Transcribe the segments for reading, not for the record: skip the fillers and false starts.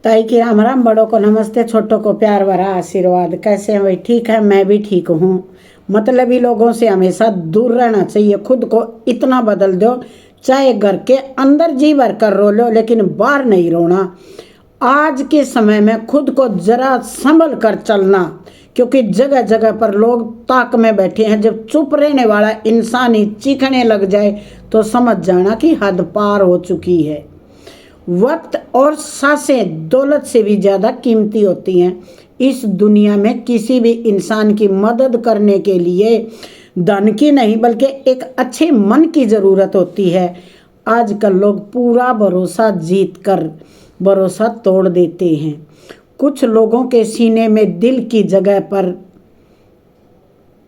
ताई की राम राम, बड़ों को नमस्ते, छोटों को प्यार भरा आशीर्वाद। कैसे हैं भाई? ठीक है, मैं भी ठीक हूँ। मतलबी लोगों से हमेशा दूर रहना चाहिए। खुद को इतना बदल दो, चाहे घर के अंदर जी भर कर रो लो लेकिन बाहर नहीं रोना। आज के समय में खुद को जरा संभल कर चलना, क्योंकि जगह जगह पर लोग ताक में बैठे हैं। जब चुप रहने वाला इंसान ही चीखने लग जाए तो समझ जाना कि हद पार हो चुकी है। वक्त और सांसें दौलत से भी ज़्यादा कीमती होती हैं। इस दुनिया में किसी भी इंसान की मदद करने के लिए धन की नहीं बल्कि एक अच्छे मन की ज़रूरत होती है। आजकल लोग पूरा भरोसा जीत कर भरोसा तोड़ देते हैं। कुछ लोगों के सीने में दिल की जगह पर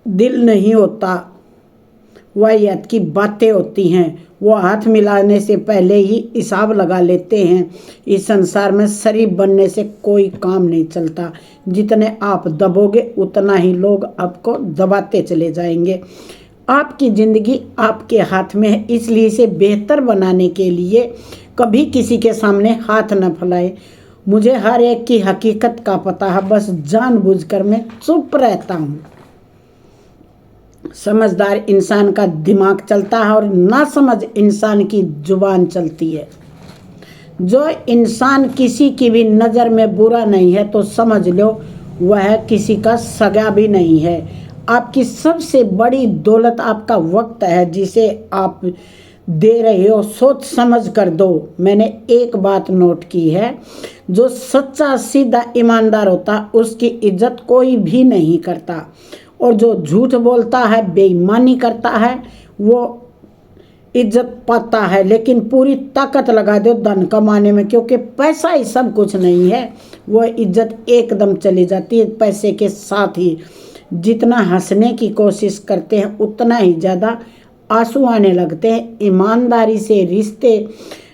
दिल नहीं होता, वाहियात की बातें होती हैं। वो हाथ मिलाने से पहले ही हिसाब लगा लेते हैं। इस संसार में शरीफ बनने से कोई काम नहीं चलता। जितने आप दबोगे उतना ही लोग आपको दबाते चले जाएंगे। आपकी ज़िंदगी आपके हाथ में है, इसलिए इसे बेहतर बनाने के लिए कभी किसी के सामने हाथ न फैलाए। मुझे हर एक की हकीकत का पता है, बस जानबूझकर मैं चुप रहता हूँ। समझदार इंसान का दिमाग चलता है और नासमझ इंसान की जुबान चलती है। जो इंसान किसी की भी नज़र में बुरा नहीं है तो समझ लो वह किसी का सगा भी नहीं है। आपकी सबसे बड़ी दौलत आपका वक्त है, जिसे आप दे रहे हो सोच समझ कर दो। मैंने एक बात नोट की है, जो सच्चा सीधा ईमानदार होता उसकी इज्जत कोई भी नहीं करता, और जो झूठ बोलता है बेईमानी करता है वो इज्जत पाता है। लेकिन पूरी ताकत लगा दो धन कमाने में, क्योंकि पैसा ही सब कुछ नहीं है, वो इज्जत एकदम चली जाती है पैसे के साथ ही। जितना हंसने की कोशिश करते हैं उतना ही ज़्यादा आंसू आने लगते हैं। ईमानदारी से रिश्ते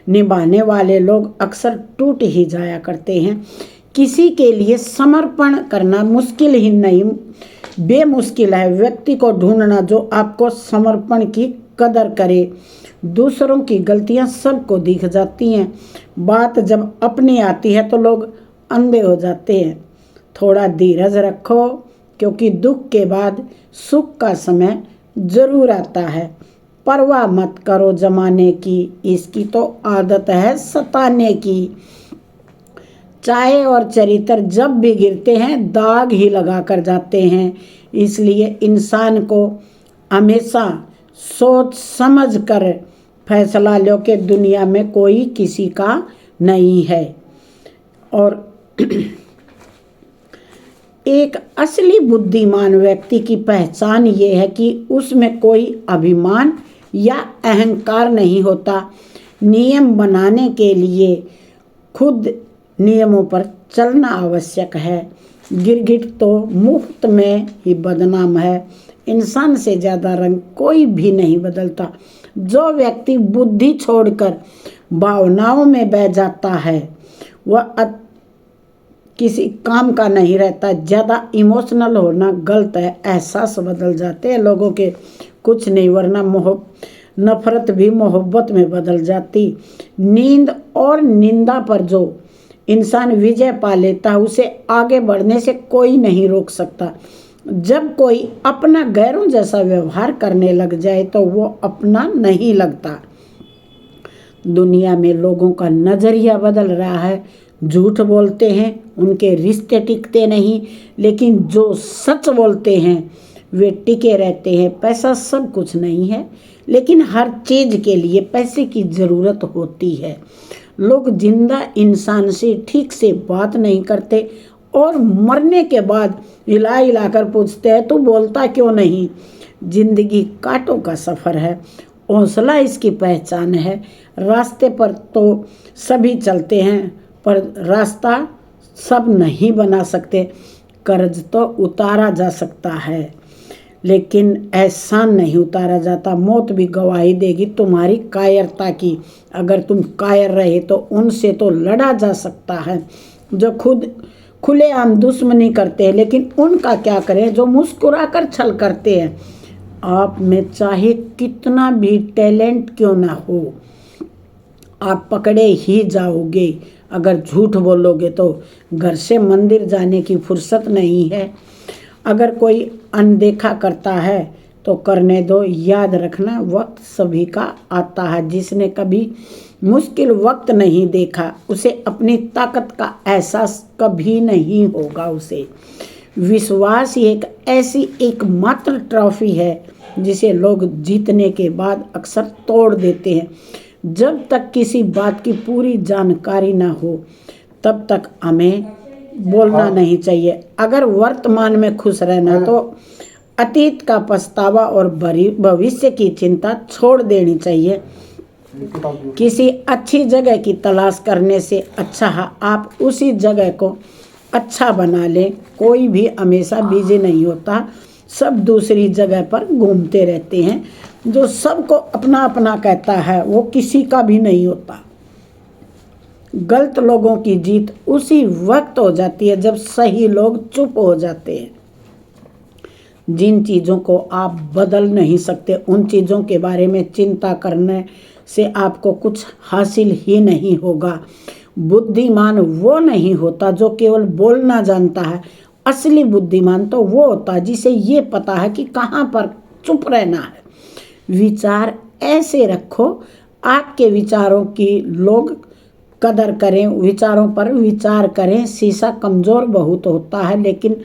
निभाने वाले लोग अक्सर टूट ही जाया करते हैं। किसी के लिए समर्पण करना मुश्किल ही नहीं बेमुश्किल है। व्यक्ति को ढूंढना जो आपको समर्पण की कदर करे। दूसरों की गलतियां सबको दिख जाती हैं, बात जब अपनी आती है तो लोग अंधे हो जाते हैं। थोड़ा धीरज रखो, क्योंकि दुख के बाद सुख का समय जरूर आता है। परवाह मत करो जमाने की, इसकी तो आदत है सताने की। चाहे और चरित्र जब भी गिरते हैं दाग ही लगा कर जाते हैं। इसलिए इंसान को हमेशा सोच समझ कर फैसला लो कि दुनिया में कोई किसी का नहीं है। और एक असली बुद्धिमान व्यक्ति की पहचान ये है कि उसमें कोई अभिमान या अहंकार नहीं होता। नियम बनाने के लिए खुद नियमों पर चलना आवश्यक है। गिरगिट तो मुफ्त में ही बदनाम है। इंसान से ज़्यादा रंग कोई भी नहीं बदलता। जो व्यक्ति बुद्धि छोड़कर भावनाओं में बह जाता है वह किसी काम का नहीं रहता। ज़्यादा इमोशनल होना गलत है। एहसास बदल जाते हैं लोगों के, कुछ नहीं, वरना नफरत भी मोहब्बत में बदल जाती। नींद और निंदा पर जो इंसान विजय पा लेता है उसे आगे बढ़ने से कोई नहीं रोक सकता। जब कोई अपना गैरों जैसा व्यवहार करने लग जाए तो वो अपना नहीं लगता। दुनिया में लोगों का नज़रिया बदल रहा है। झूठ बोलते हैं उनके रिश्ते टिकते नहीं, लेकिन जो सच बोलते हैं वे टिके रहते हैं। पैसा सब कुछ नहीं है, लेकिन हर चीज़ के लिए पैसे की ज़रूरत होती है। लोग जिंदा इंसान से ठीक से बात नहीं करते और मरने के बाद हिला हिलाकर पूछते हैं तू बोलता क्यों नहीं। जिंदगी कांटों का सफ़र है, हौसला इसकी पहचान है। रास्ते पर तो सभी चलते हैं, पर रास्ता सब नहीं बना सकते। कर्ज तो उतारा जा सकता है, लेकिन एहसान नहीं उतारा जाता। मौत भी गवाही देगी तुम्हारी कायरता की। अगर तुम कायर रहे तो उनसे तो लड़ा जा सकता है जो खुद खुलेआम दुश्मनी करते हैं, लेकिन उनका क्या करें जो मुस्कुराकर छल करते हैं। आप में चाहे कितना भी टैलेंट क्यों ना हो, आप पकड़े ही जाओगे। अगर झूठ बोलोगे तो घर से मंदिर जाने की फुर्सत नहीं है। अगर कोई अनदेखा करता है तो करने दो। याद रखना, वक्त सभी का आता है। जिसने कभी मुश्किल वक्त नहीं देखा उसे अपनी ताकत का एहसास कभी नहीं होगा। उसे विश्वास ही एक ऐसी एकमात्र ट्रॉफी है जिसे लोग जीतने के बाद अक्सर तोड़ देते हैं। जब तक किसी बात की पूरी जानकारी ना हो तब तक हमें बोलना नहीं चाहिए। अगर वर्तमान में खुश रहना तो अतीत का पछतावा और भविष्य की चिंता छोड़ देनी चाहिए। किसी अच्छी जगह की तलाश करने से अच्छा है आप उसी जगह को अच्छा बना लें। कोई भी हमेशा बिजी नहीं होता, सब दूसरी जगह पर घूमते रहते हैं। जो सबको अपना अपना कहता है वो किसी का भी नहीं होता। गलत लोगों की जीत उसी वक्त हो जाती है जब सही लोग चुप हो जाते हैं। जिन चीज़ों को आप बदल नहीं सकते उन चीज़ों के बारे में चिंता करने से आपको कुछ हासिल ही नहीं होगा। बुद्धिमान वो नहीं होता जो केवल बोलना जानता है। असली बुद्धिमान तो वो होता है जिसे ये पता है कि कहाँ पर चुप रहना है। विचार ऐसे रखो आपके विचारों की लोग कदर करें, विचारों पर विचार करें। शीशा कमज़ोर बहुत होता है लेकिन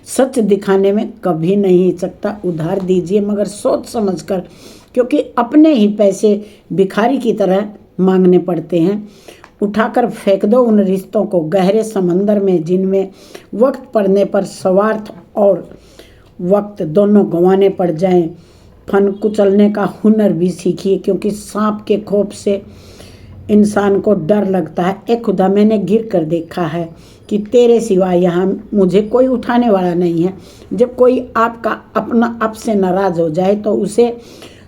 सच दिखाने में कभी नहीं सकता। उधार दीजिए मगर सोच समझकर, क्योंकि अपने ही पैसे भिखारी की तरह मांगने पड़ते हैं। उठाकर फेंक दो उन रिश्तों को गहरे समंदर में जिनमें वक्त पड़ने पर स्वार्थ और वक्त दोनों गंवाने पड़ जाएं। फन कुचलने का हुनर भी सीखिए, क्योंकि सांप के खोप से इंसान को डर लगता है। ए खुदा, मैंने गिर कर देखा है कि तेरे सिवा यहाँ मुझे कोई उठाने वाला नहीं है। जब कोई आपका अपना आपसे नाराज हो जाए तो उसे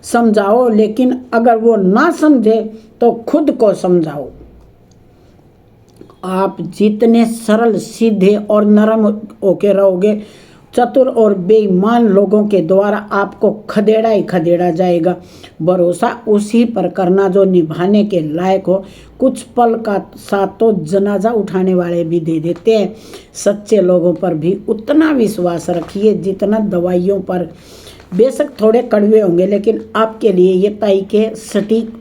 समझाओ, लेकिन अगर वो ना समझे तो खुद को समझाओ। आप जितने सरल, सीधे और नरम होके रहोगे, चतुर और बेईमान लोगों के द्वारा आपको खदेड़ा ही खदेड़ा जाएगा। भरोसा उसी पर करना जो निभाने के लायक हो। कुछ पल का साथ तो जनाजा उठाने वाले भी दे देते हैं। सच्चे लोगों पर भी उतना विश्वास रखिए जितना दवाइयों पर। बेशक थोड़े कड़वे होंगे लेकिन आपके लिए ये तय के सटीक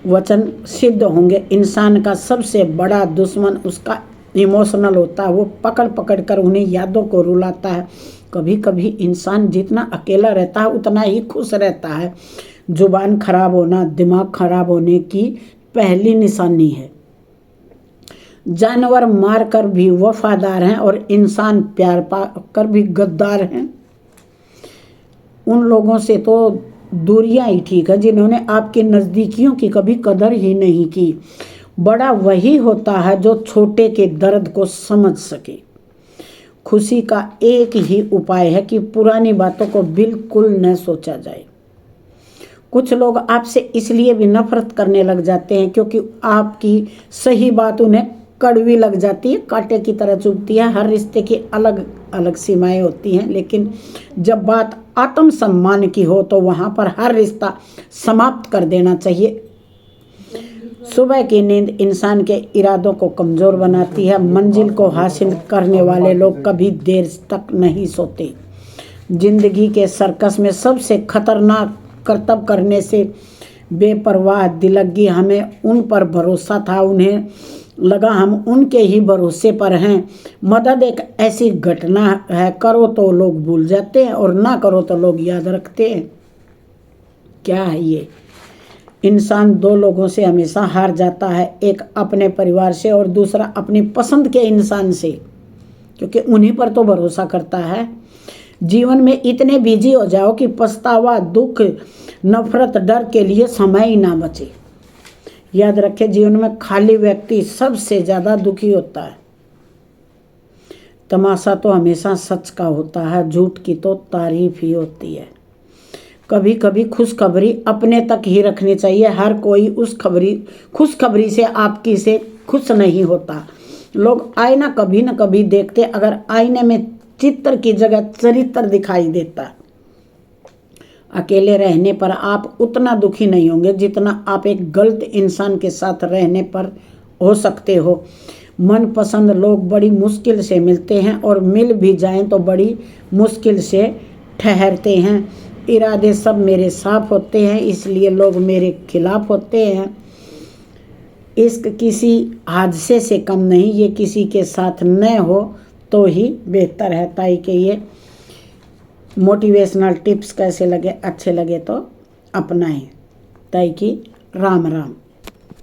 वचन सिद्ध होंगे। इंसान का सबसे बड़ा दुश्मन उसका इमोशनल होता है। वो पकड़ पकड़ कर उन्हें यादों को रुलाता है। कभी कभी इंसान जितना अकेला रहता है उतना ही खुश रहता है। जुबान खराब होना दिमाग खराब होने की पहली निशानी है। जानवर मार कर भी वफादार हैं और इंसान प्यार पा कर भी गद्दार हैं। उन लोगों से तो दूरियां ही ठीक है जिन्होंने आपके नज़दीकियों की कभी कदर ही नहीं की। बड़ा वही होता है जो छोटे के दर्द को समझ सके। खुशी का एक ही उपाय है कि पुरानी बातों को बिल्कुल न सोचा जाए। कुछ लोग आपसे इसलिए भी नफरत करने लग जाते हैं क्योंकि आपकी सही बात उन्हें कड़वी लग जाती है, कांटे की तरह चुभती है। हर रिश्ते की अलग अलग सीमाएं होती हैं, लेकिन जब बात आत्मसम्मान की हो तो वहाँ पर हर रिश्ता समाप्त कर देना चाहिए। सुबह की नींद इंसान के इरादों को कमज़ोर बनाती है। मंजिल को हासिल करने वाले लोग कभी देर तक नहीं सोते। जिंदगी के सर्कस में सबसे खतरनाक करतब करने से बेपरवाह दिलगी। हमें उन पर भरोसा था, उन्हें लगा हम उनके ही भरोसे पर हैं। मदद एक ऐसी घटना है, करो तो लोग भूल जाते हैं और ना करो तो लोग याद रखते हैं। क्या है ये? इंसान दो लोगों से हमेशा हार जाता है, एक अपने परिवार से और दूसरा अपनी पसंद के इंसान से, क्योंकि उन्हीं पर तो भरोसा करता है। जीवन में इतने बिजी हो जाओ कि पछतावा, दुख, नफरत, डर के लिए समय ही ना बचे। याद रखें, जीवन में खाली व्यक्ति सबसे ज़्यादा दुखी होता है। तमाशा तो हमेशा सच का होता है, झूठ की तो तारीफ ही होती है। कभी कभी खुशखबरी अपने तक ही रखनी चाहिए। हर कोई उस खुशखबरी से आपकी से खुश नहीं होता। लोग आईना कभी न कभी देखते, अगर आईने में चित्र की जगह चरित्र दिखाई देता। अकेले रहने पर आप उतना दुखी नहीं होंगे जितना आप एक गलत इंसान के साथ रहने पर हो सकते हो। मनपसंद लोग बड़ी मुश्किल से मिलते हैं और मिल भी जाएं तो बड़ी मुश्किल से ठहरते हैं। इरादे सब मेरे साफ होते हैं, इसलिए लोग मेरे खिलाफ होते हैं। इश्क किसी हादसे से कम नहीं, ये किसी के साथ न हो तो ही बेहतर है। ताई के ये मोटिवेशनल टिप्स कैसे लगे, अच्छे लगे तो अपनाएं। ताई की राम राम।